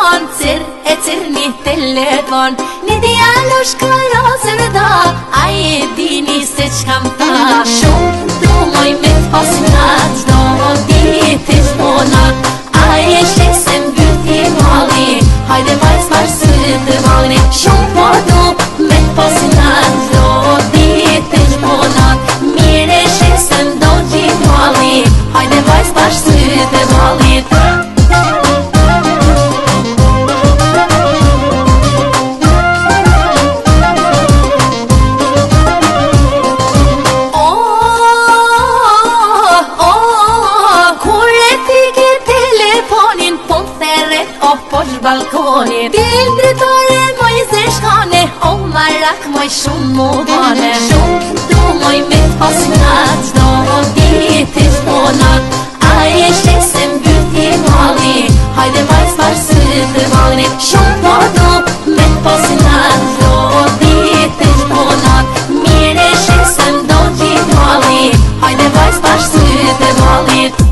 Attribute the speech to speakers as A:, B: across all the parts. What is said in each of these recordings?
A: son Cir një telefon Një djallosh ka razër da A e dini se q'kam ta Shumë du moj me t'pasnat Do ditë shmonat A e shese mbyti mali Hajde vajz varsë të valni Shumë po du me t'pasnat Do ditë shmonat Mire shese ndo gjit mali Hajde vajz varsë të valit balkoni Dil dritore moj se shkane O marak moj shumë mu bane Shumë du moj me t'pasnat Do ditë shmonat A e shese mbyti mali Hajde vajz varsë të valni Shumë po du me t'pasnat Do ditë shmonat Mire shese ndo gjit mali Hajde vajz varsë të valit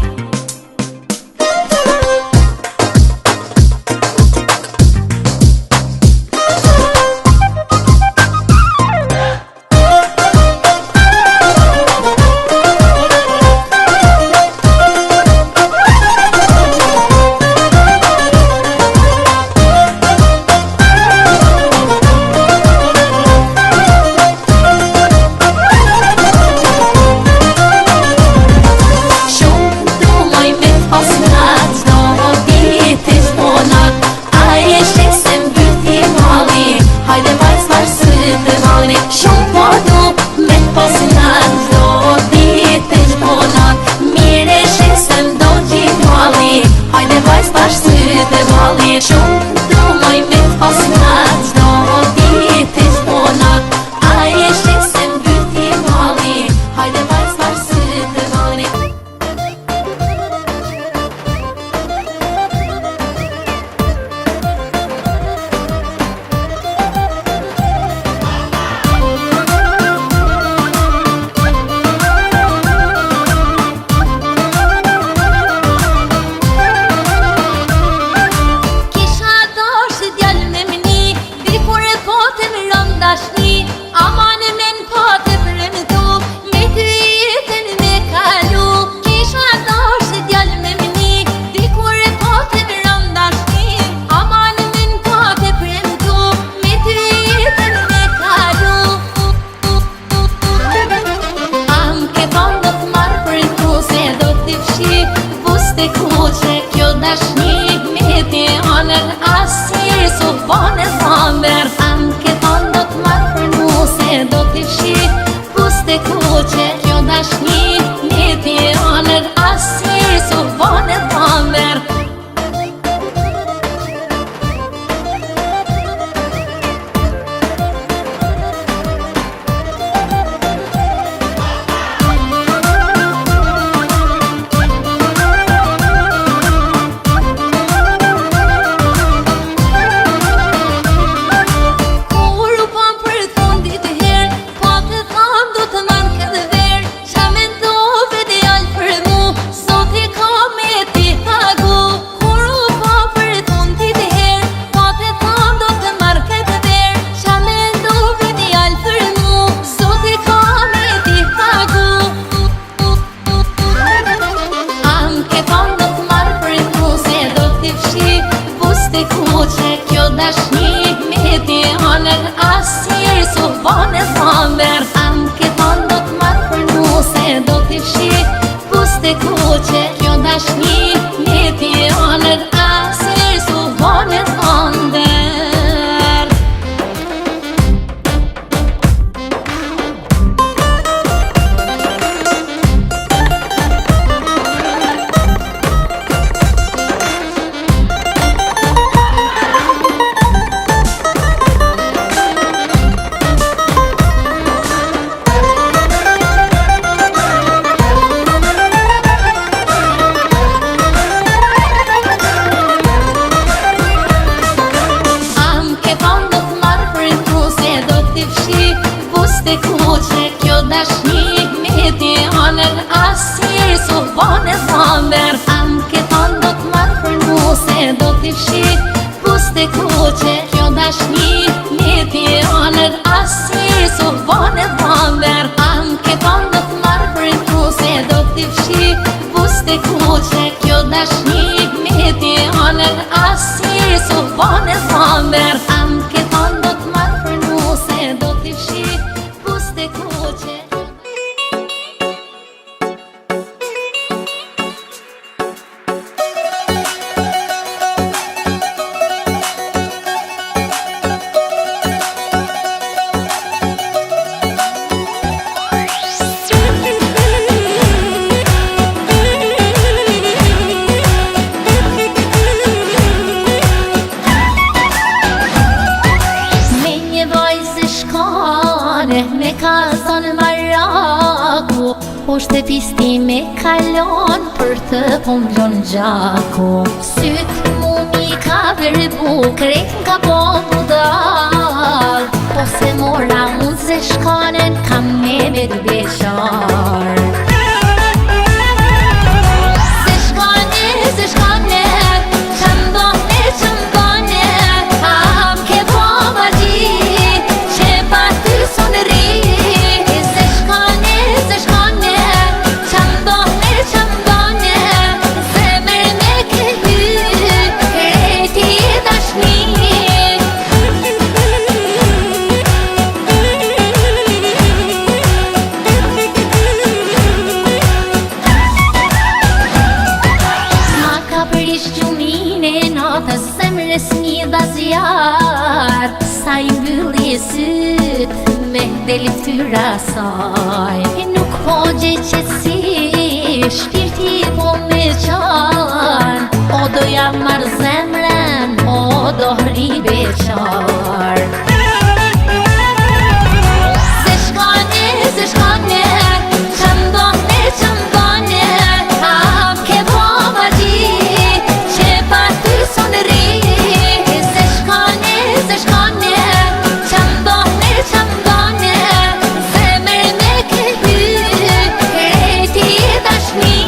A: Se pisti me kalon për të pomblon gjako. Sytë mu mi ka verbu, krejt nga po budal. Po se mora unë se shkanen, kam me vetë beqar. Se shkane, qëmbane, am ke po magji, që pa ty sonri. Se shkane, qëmbane, zemër me ke hy, krejti dashni. Zemrës një dha zjarë, sa i mbylli syt me deli fytyra saj. Nuk po gjej qetësi, shpirti po me qan. O doja marr zemrën, o do hri beqar. Se shkane, qëmbane, am ke po magji, që pa ty sonri. Se shkane, qëmbane, zemër me ke hy, krejti dashni.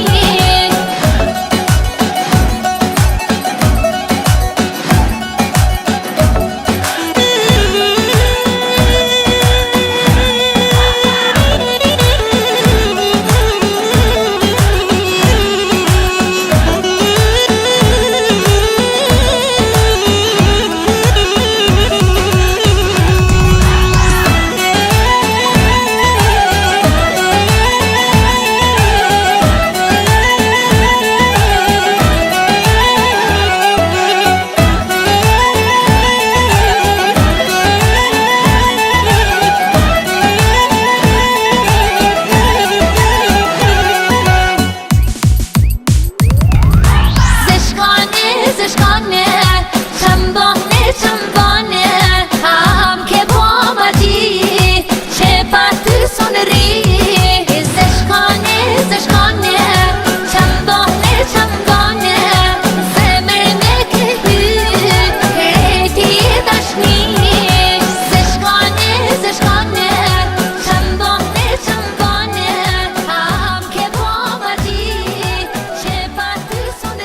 A: Qëmbane, am ke po magji, që pa ty sonri. Se shkane, qëmbane, zemër me ke hy, krejti dashni. Se shkane, qëmbane, am ke po magji, që pa ty sonri.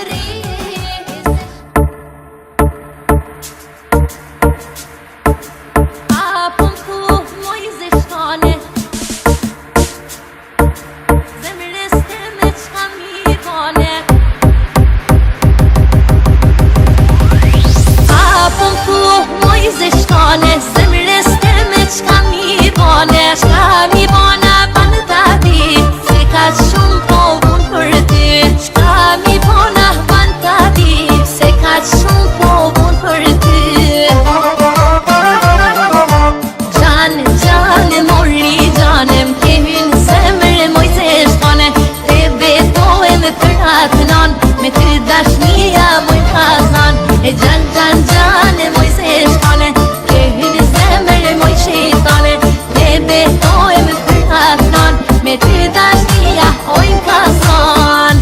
A: Zemrës të me qka mi bane banë tati, se ka shumë po unë për ty. Qka mi bane banë tati, se ka shumë po unë për ty. Gjane, mori gjane, m'ke hynë zemrë moj se shkane. Te betohem për atë nan, me ty dashnia moj kazan. E gjane, moj se shkane, ke hynë zemrë moj shejtane. Te betohem për atë nan, me ty dashnia moj kazan.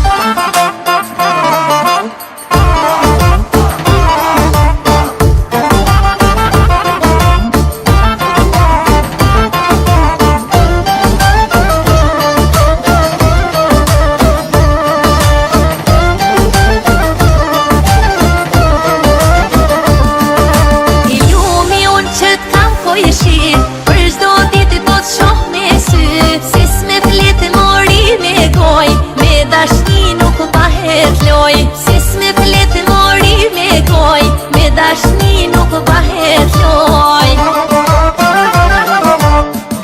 A: Për çdo ditë po të shoh me sy, si s'me flet mori me goj, me dashni nuk bahet loj. Si s'me flet mori me goj, me dashni nuk bahet loj.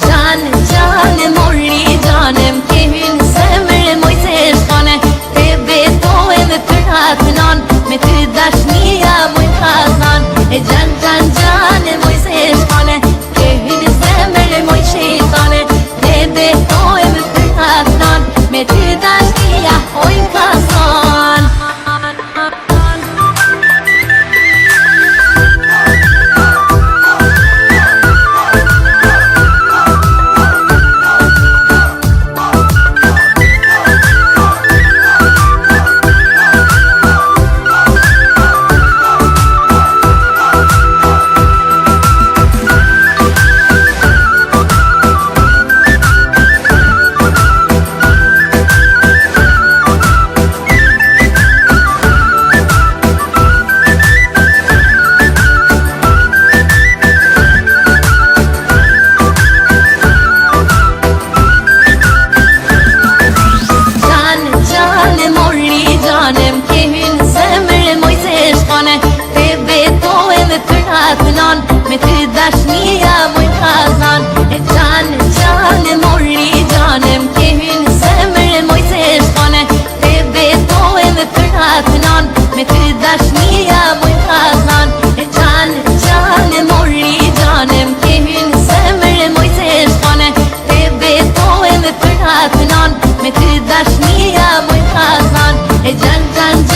A: Gjane, mori gjane, m'ke hynë zemrë moj se shkane. Te betohem për atë nan, me ty dashnia moj kazan. E gjane, moj se shkane, ke hynë zemrë moj shejtane. Te betohem për atë nan, me ty dashnia moj kazan.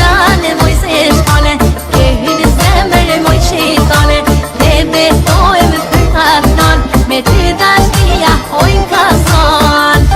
A: tane moj se shkane, ke hynë zemër moj shejtane, ne betojmë për atnan, me ty dashnia hojnë kazan.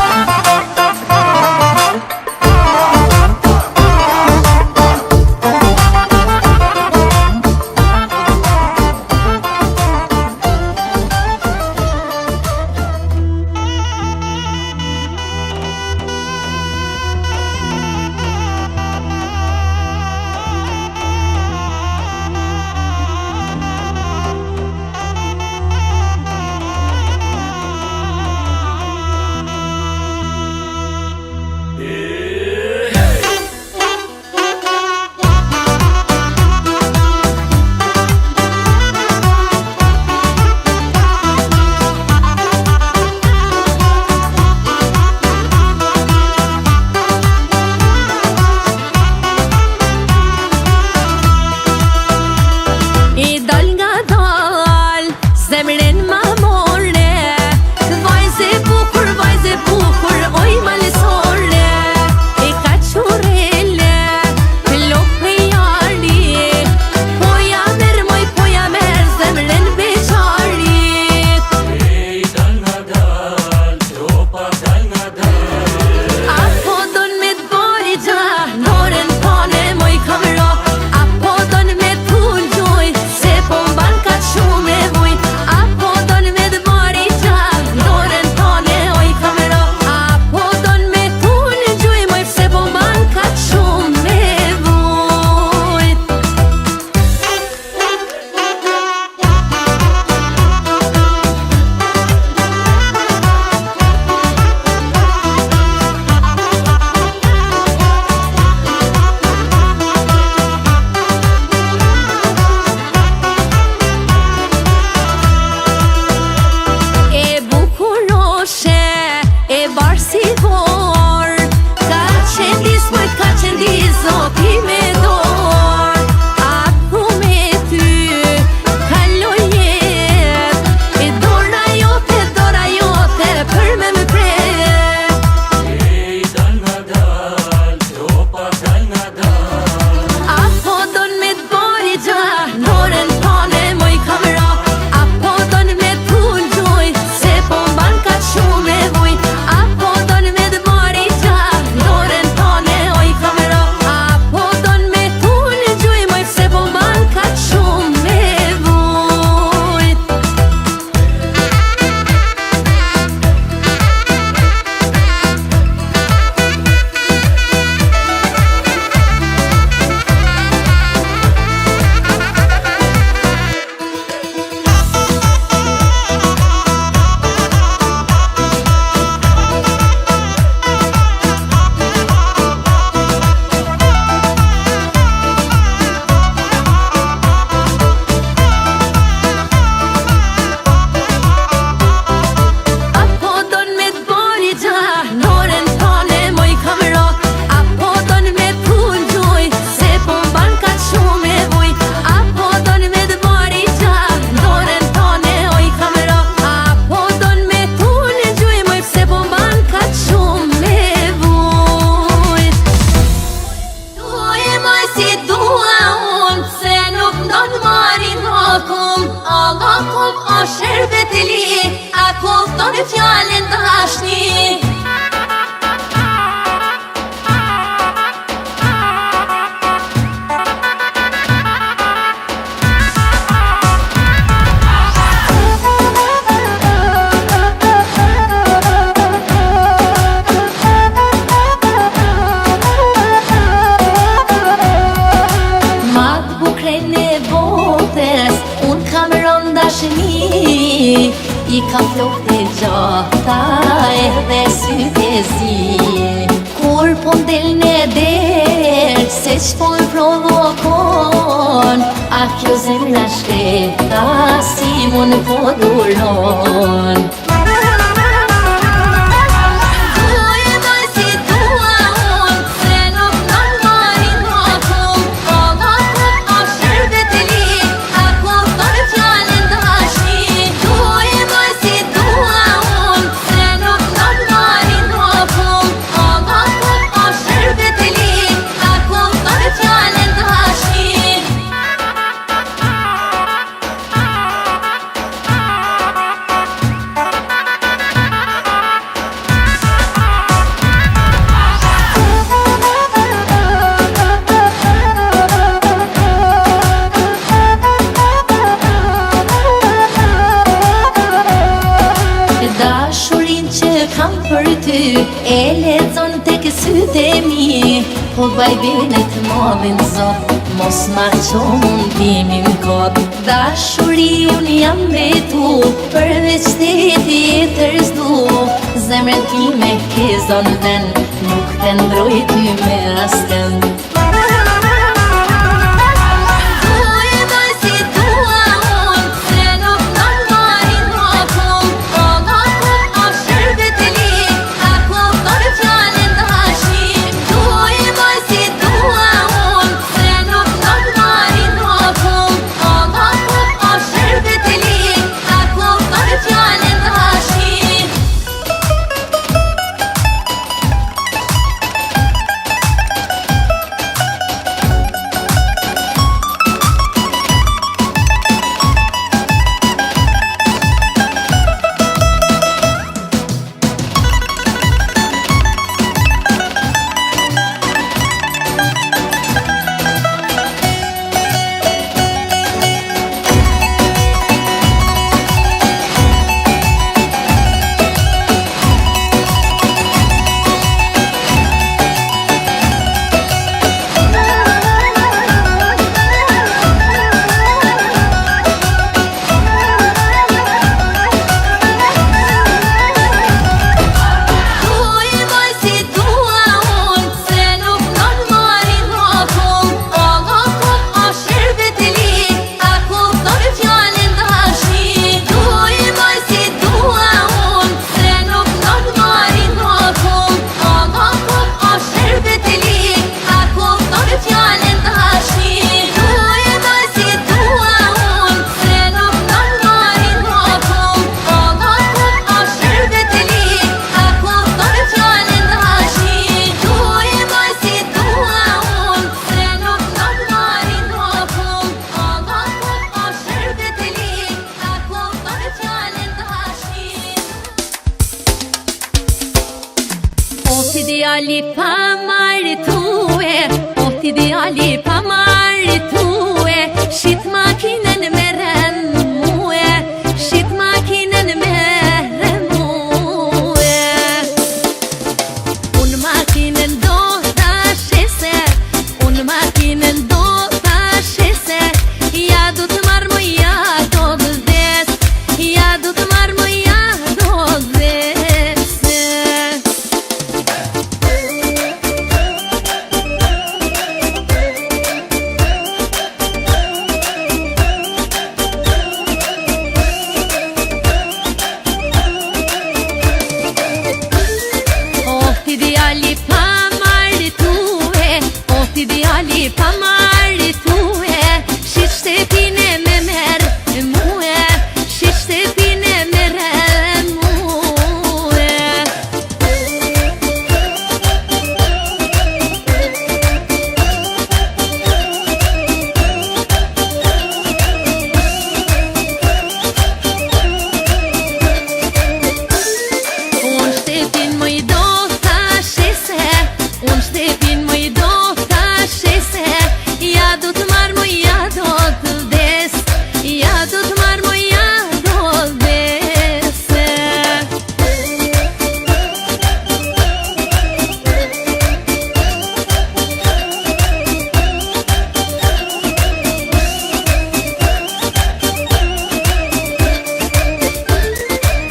B: fjalën dashni.
A: I kam flokët e gjata edhe sytë e zi. Kur po m'del në derë, se q'po m'provokon, a kjo zemra shkreta si mu në po duron.
B: Fjalën
A: Po bajbenit madhin zot, mos ma qo mundimin kot. Dashuri unë jam betu, përveç ti tjetër s'du. Zemrën time ke zonë ven, nuk të ndroj ty me askën. Ideali pa maritue, ti ideali pa maritue, shit makinën me rëmue, shit makinën me rëmue. Unë makinën do ta shese, unë makinën do ta shese, ja do të marrë më ja do të vdes, ja do të marrë më ja do të vdes. Ideali pa maritue, shit shtepine me merë muë, shit shtepine me rë muë. Unë shtepin më i do ta shese, unë shtepin më i do ja do të marrë më ja do të vdes, ja do të marrë më ja do të vdes.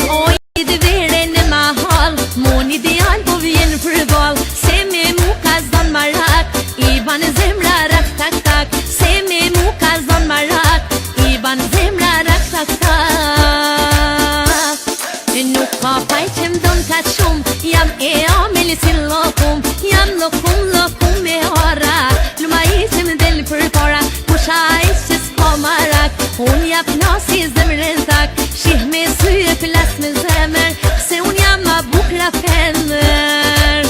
A: Oj, dhe vere në mahal, mon ideal po vjen për ball, se me mu ka zon marak, i banë zemra rak tak tak, se me mu ka zon marak, i banë zemra rak tak tak. Nuk ka paj që m'don ka shumë, jam e ameli si lokum, jam lokum me ora, luma i që m'del për para, kusha i që s'ko marak, unë jap nasi zemrën tak, shih me sy e flas me zemër, se unë jam ma bukra femër.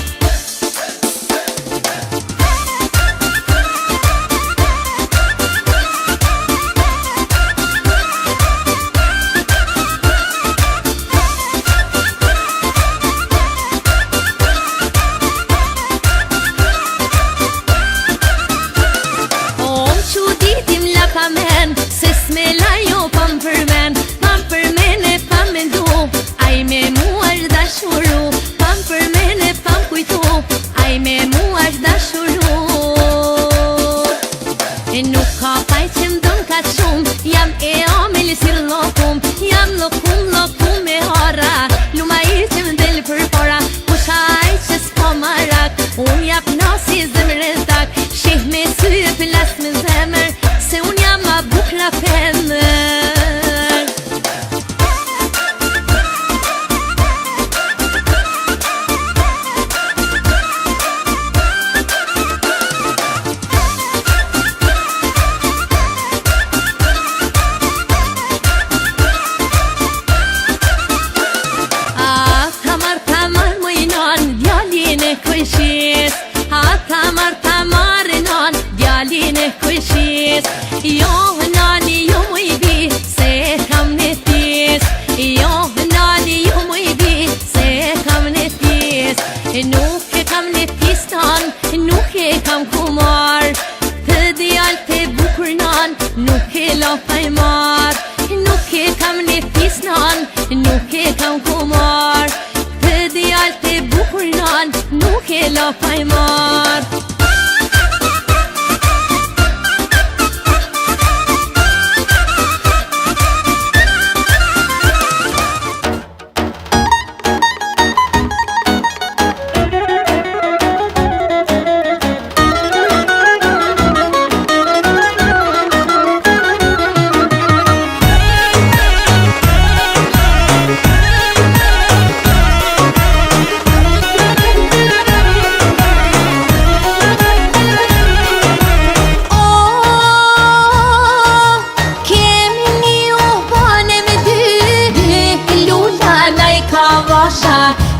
A: Se s'mela jo pam përmen e pam mendu, aj me mu është dashuru, pam përmen e pam kujtu, aj me mu është dashuru. Nuk ka faj që m'don ka shumë, jam e amel si lokum, jam lokum me hara, luma i që m'del për para, kusha i që s'po marak, unë jap nasi zemrën tak, shih me sy e plas me zemër, se unë jam ma bukla femër. Tamar non djalin e kujshis, jo nani ju mu i di se kam në tis, jo nani ju mu i di se kam në tis, nuk e kam në tis tan, nuk e kam kumar, të djal të bukur nan, nuk e lopa i mar, nuk e kam në tis nan, nuk e kam kumar, të djal të bukur nan, nuk e lopa i mar.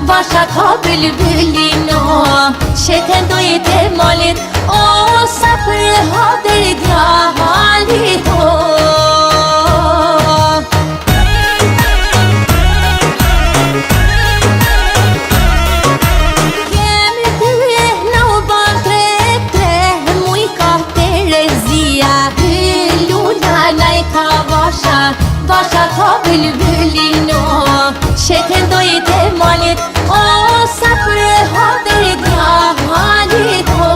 A: Vasha ka bülbülino, şeken doyet e malit, o sapır hader dya halit o. Kemi tue nauban trete, muj ka terezia, luna lajka vasha ka bülbülino, şeken doyet e malit, o sapır hader dya halit o.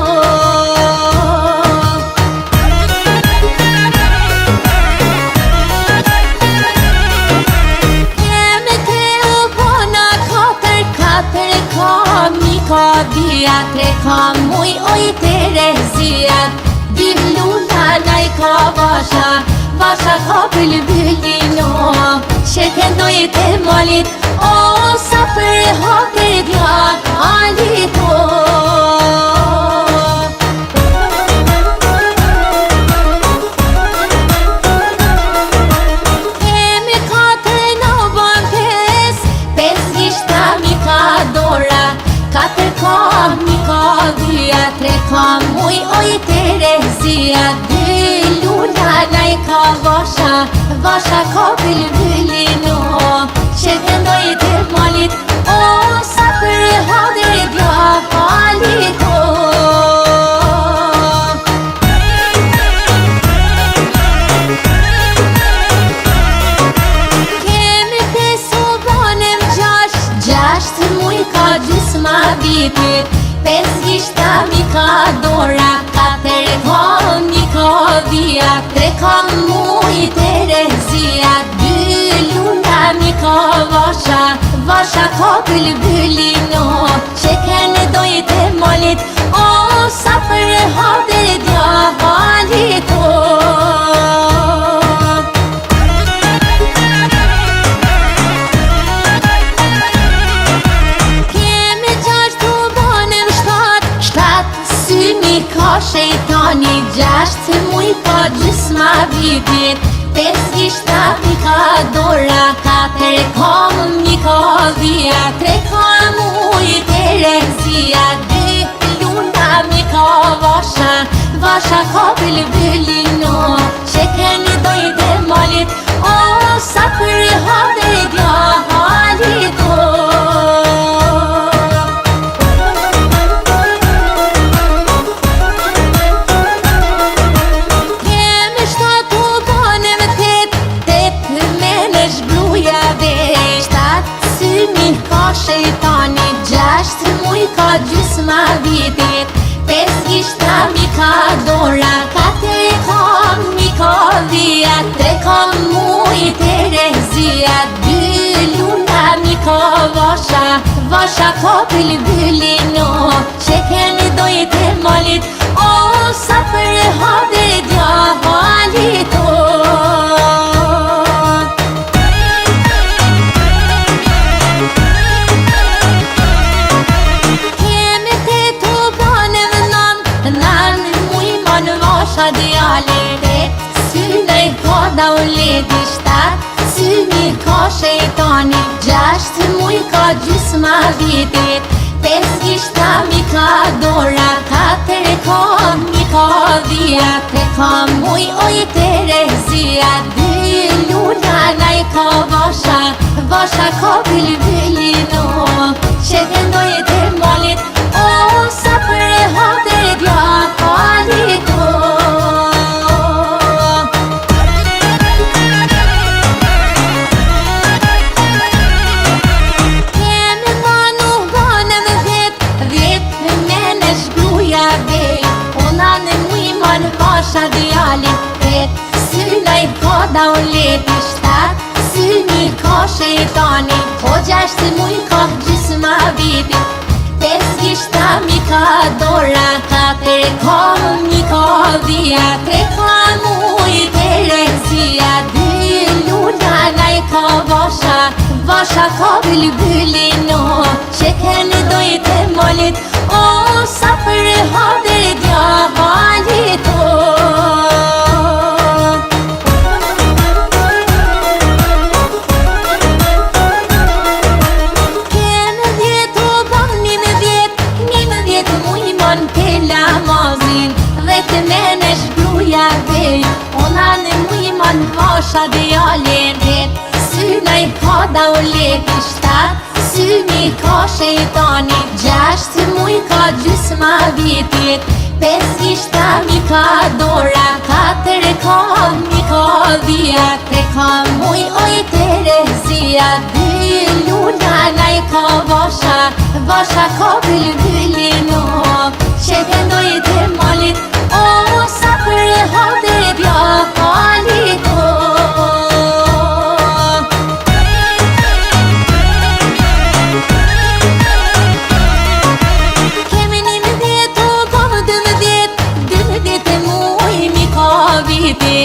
A: Keme te u bona katër kam, një ka dhja, tre kam muj oj terezia, dy luna naj ka vasha ka bülbülino, şeken doyet e malit, o sapır hader dya halit o. Kemi katër nauban pes gishta mi ka dora, katër kam, një ka dhja, tre kam muj oj terezia, dy luna naj ka vasha ka bülbülino, şeken doyet e malit, o sapır hader dya halit o. Kemi pesu bonem gjasht muj ka gjysma vitit, pes gishta mi ka dora, katër kam, një ka dhja, tre kam muj terezia, dy luna mi ka vasha ka bülbülino, şeken doyet e malit, o sapır hader dya halit o. Kemi gjashtu bonem shtat syni ka shejtani, gjasht muj ka gjysma vitit, pes gishta mi ka dora, katër kam, një ka dhja, tre kam muj terezia, dy luna mi ka vasha ka bülbülino, şeken doyet e malit, o sapır hader dya halit o. Kemi shtatu bonem tet menesh bluja vesh, shtat syni ka shejtani, gjasht muj ka gjysma vitit, pes gishta mi ka dora, katër ka vasha, vasha ko bülbülino, çekeni doyet malit, o sapır hade dia halito. Kemi te to banem nan muy man vasha dialete, synej ka davleti shtat, syni ka shejtani, gjasht muj ka gjysma vitit, 5 gishta mi ka dora, 4 ka mi ka dhia, 3 ka muj oj Terezia, 2 luna naj ka vasha, vasha ka bülbülino, çeken doyet malit, o sapır hade dia halito. Vasha dialin pet, synaj ka davleti shtat, syni ka shejtani, o 6 muj ka gjysma vitit, 5 gishta mi ka dora, 4 ka mi ka dhia, 3 ka muj Terezia, 2 luna naj ka vasha, vasha ka bülbülino, çekeni doyet malit, o sapır hade dia halito. Vasha dialin pet, synaj ka davleti shtat, syni ka shejtani, 6 muj ka gjysma vitit, 5 gishta mi ka dora, 4 ka mi ka dhia, 3 ka muj oj Terezia, 2 luna naj ka vasha, vasha ka bülbülino, çeken doyet malit, o sapır hade dia halito.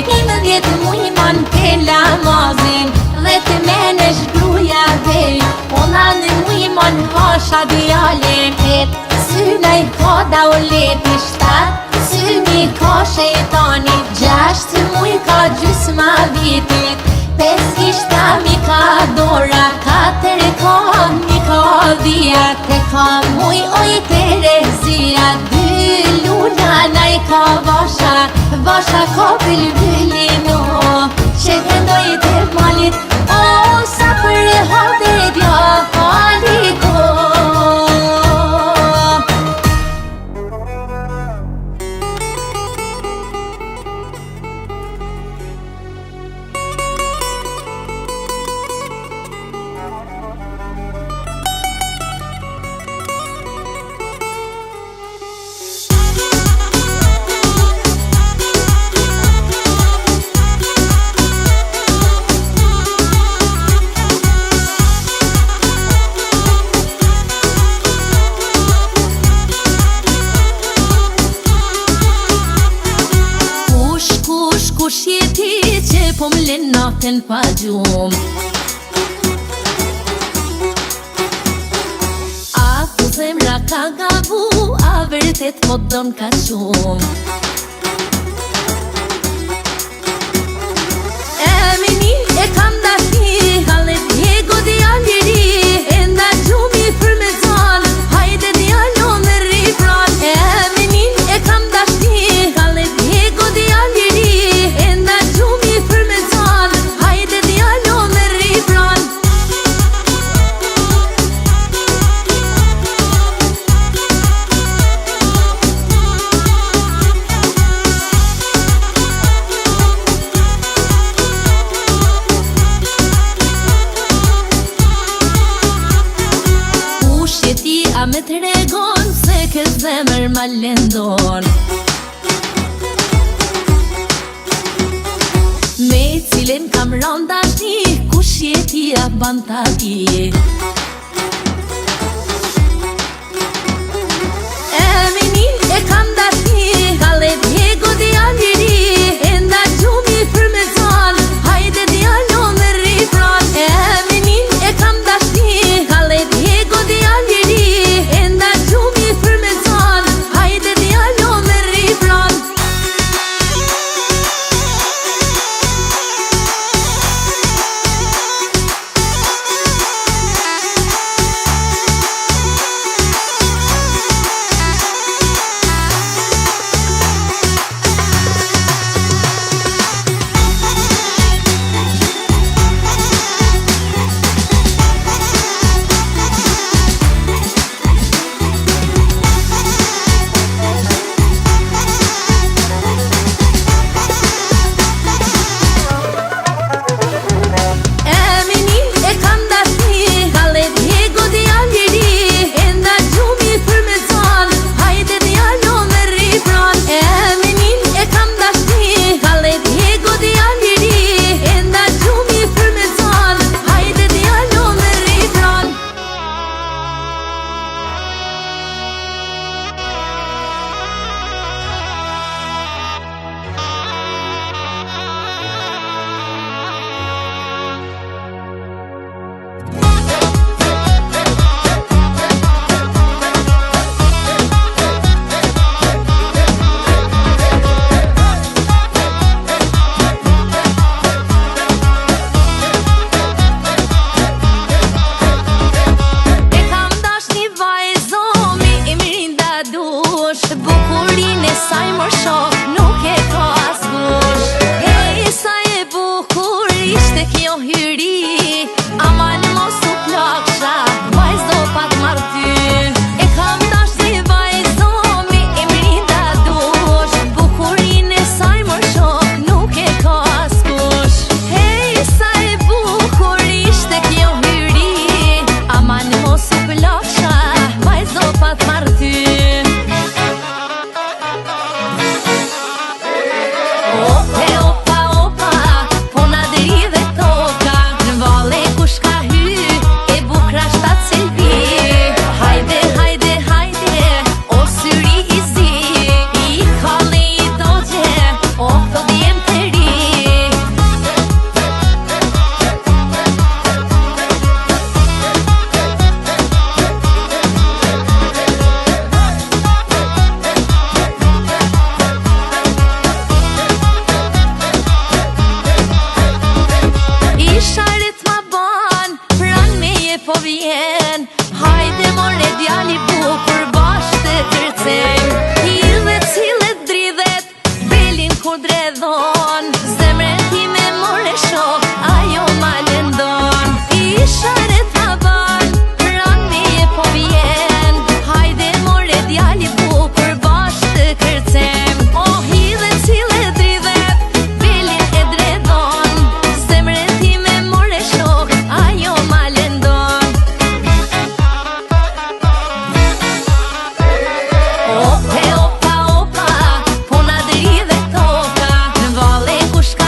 A: Nimdjet muj man pela mazin, dhe të menesh gruja vej, ona në muj man vasha dialin pet, synaj ka davleti shtat, syni ka shejtani, 6 muj ka gjysma vitit, 5 gishta mi ka dora, 4 ka mi ka dhia, 3 ka muj oj Terezia, 2 luna naj ka vasha, vasha ka bülbülino, çeken doyet malit, o sapır hade dia halito. Kush je ti që po m'len naten pa gjum, a ku zemra ka gabu, a vërtet po don ka shumë. Eminin e kam dashni, hallet hego djalleri, e nda gjumi për me zan, hajde djallo në rifran. Eminin e kam dashni, hallet hego djalleri, a me të regon se ke zemër ma lendon, me cilin kam rënd dashni, kush je ti a ban ta di. kur dredhon. Zemrën time more shok, ajo ma lëndon. Isha rreth havan, pran me po vjen. Hajde more djali bukur, bashkë të kërcem. O hidhe cile dridhet, velin e dredhon. Zemrën time more shok, ajo ma lëndon. Ope, opa, opa, po na dridhe toka. Në valle ku shka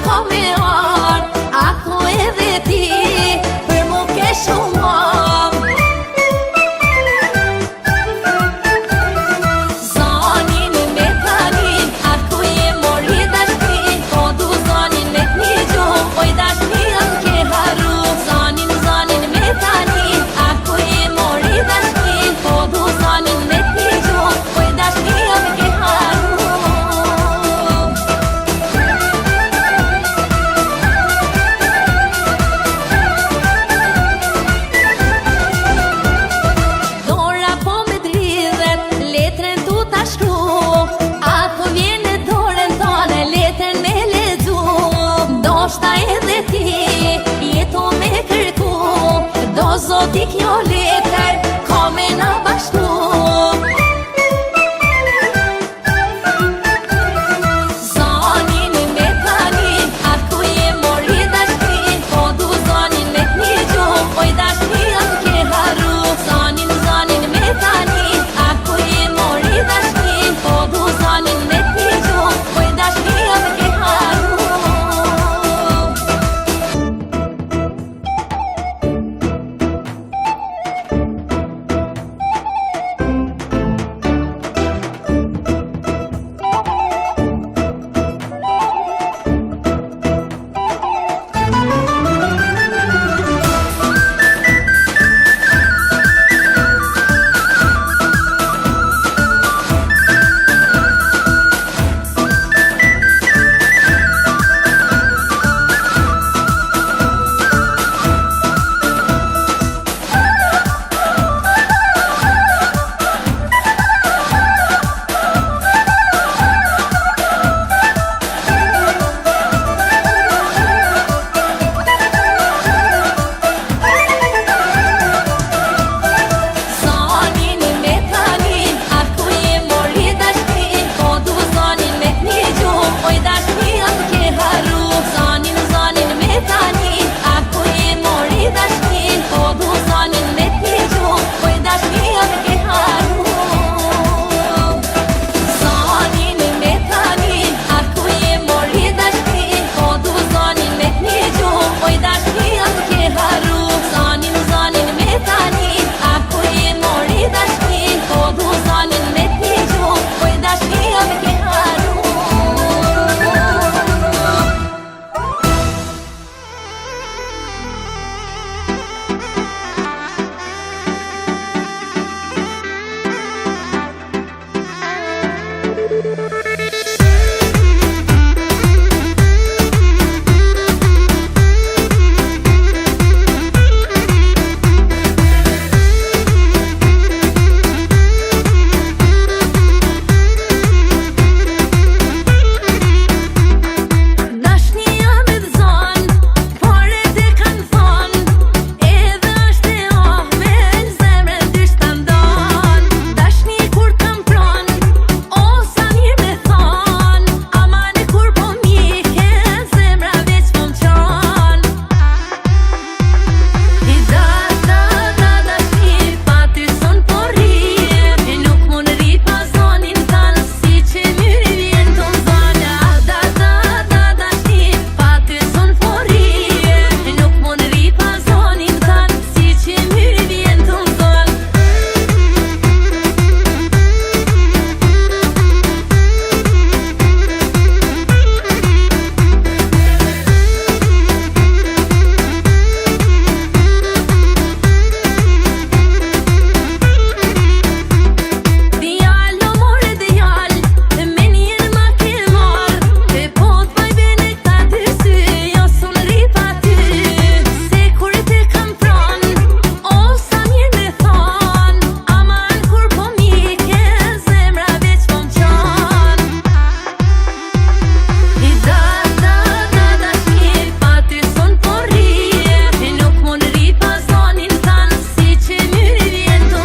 A: ka me ardh, ako edhe ti, për mu ke shumam. Zanin me tanin, ako je mori dashni, po du zanin me t'ni gjuh, oj dashni am ke haru. Zanin me tanin, ako je mori dashni, po du zanin me t'ni gjuh, oj dashni am ke haru. Dora po me dridhet, letrën tu ta shkru, ako vjen në dorën tane, letrën me lexu. Ndoshta edhe ti, jeto me kërku, do zoti kjo